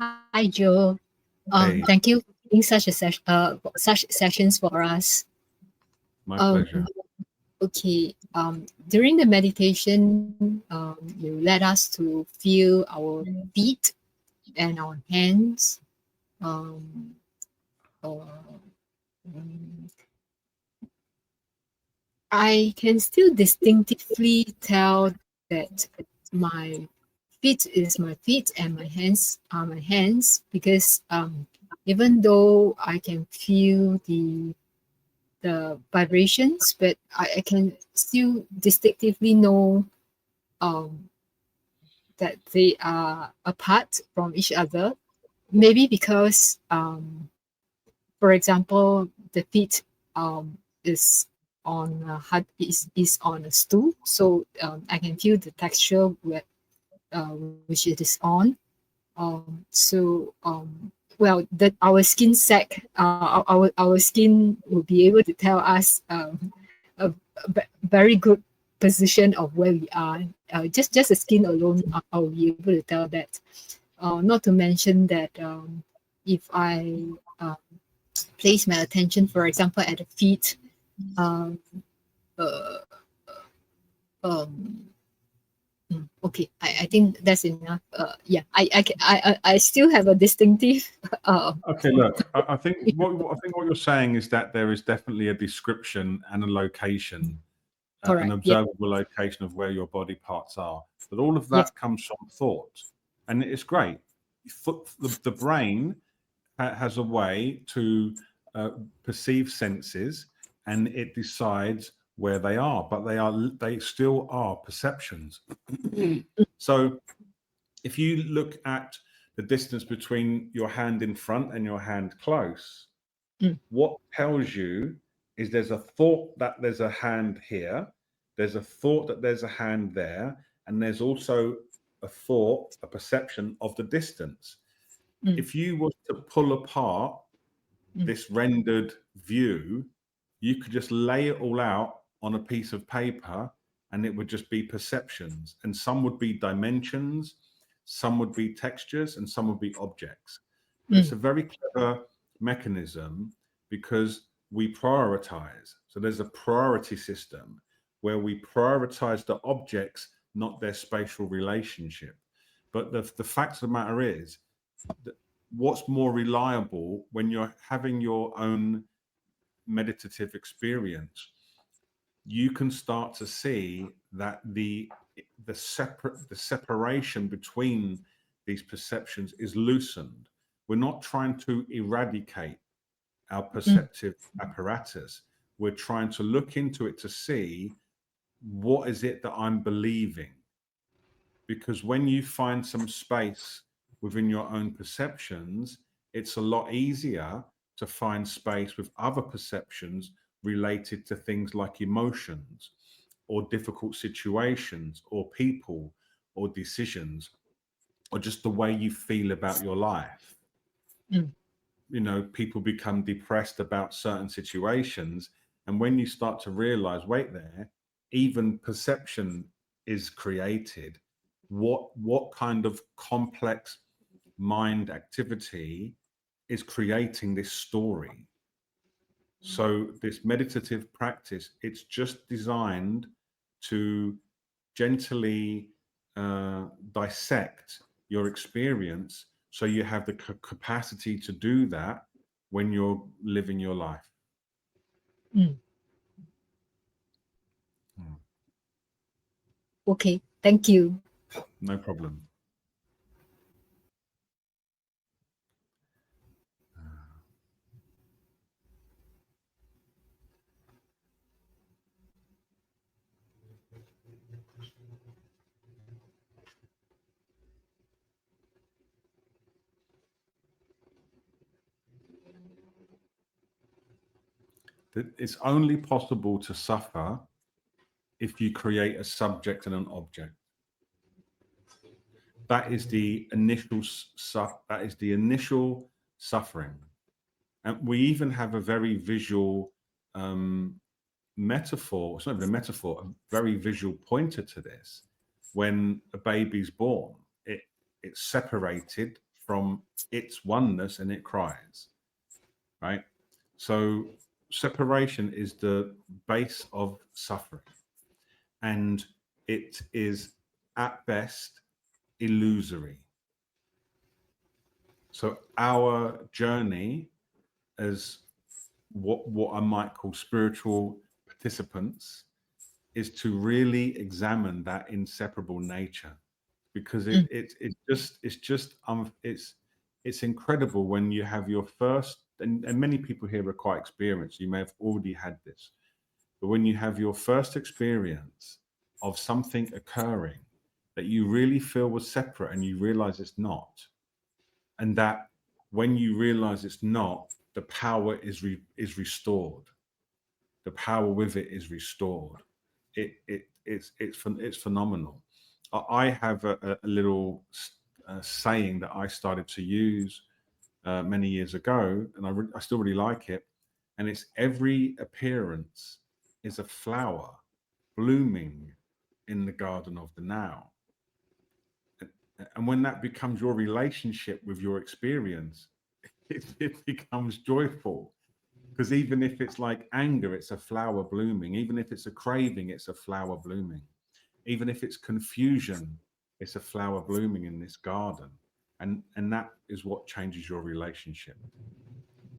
Hi, Joe. Hey, Thank you for doing such sessions for us. my Um, pleasure. okay. During the meditation, you led us to feel our feet and our hands. Um, uh, um, I can still distinctively tell that my feet is my feet and my hands are my hands because even though I can feel the vibrations, but I can still distinctively know um, that they are apart from each other. Maybe because, for example, the feet is on a is on a stool, so I can feel the texture which it is on. Well, that our skin sac, our skin will be able to tell us a very good position of where we are. Just the skin alone, I'll be able to tell that. Not to mention that if I place my attention, for example, at the feet, um, uh, um, okay, I think that's enough. Yeah, I still have a distinctive. Uh, Okay, look, I think what you're saying is that there is definitely a description and a location, an correct. Yeah. observable location of where your body parts are. But all of Yes. that comes from thought, and it's great. The brain has a way to perceive senses, and it decides where they are. But they still are perceptions. So if you look at the distance between your hand in front and your hand close, Mm, what tells you is there's a thought that there's a hand here, there's a thought that there's a hand there, and there's also a thought, a perception of the distance. mm, If you were to pull apart mm, this rendered view, you could just lay it all out on a piece of paper and it would just be perceptions. And some would be dimensions, some would be textures, and some would be objects. But it's mm, a very clever mechanism because we prioritize. So there's a priority system where we prioritize the objects, not their spatial relationship. But the fact of the matter is, what's more reliable when you're having your own meditative experience, you can start to see that the separation between these perceptions is loosened. We're not trying to eradicate our mm, perceptive apparatus. We're trying to look into it to see what is it that I'm believing. Because when you find some space within your own perceptions, it's a lot easier to find space with other perceptions related to things like emotions or difficult situations or people or decisions or just the way you feel about your life. mm, You know, people become depressed about certain situations. And when you start to realize, wait there, even perception is created. What kind of complex mind activity is creating this story? So this meditative practice, it's just designed to gently dissect your experience so you have the capacity to do that when you're living your life. mm. Hmm. Okay. Thank you. No problem. It's only possible to suffer if you create a subject and an object. That is the initial that is the initial suffering. And we even have a very visual metaphor. It's not even a metaphor, a very visual pointer to this. When a baby's born, it's separated from its oneness and it cries, right? So separation is the base of suffering, and it is at best illusory. So our journey as what I might call spiritual participants is to really examine that inseparable nature, because Mm, it's incredible when you have your first, and many people here are quite experienced, you may have already had this, but when you have your first experience of something occurring that you really feel was separate and you realize it's not, and that when you realize it's not, the power is restored, the power with it is restored. It's phenomenal. I have a little saying that I started to use many years ago, and I still really like it. And it's every appearance is a flower blooming in the garden of the now. And when that becomes your relationship with your experience, it becomes joyful. Because even if it's like anger, it's a flower blooming. Even if it's a craving, it's a flower blooming. Even if it's confusion, it's a flower blooming in this garden. And that is what changes your relationship.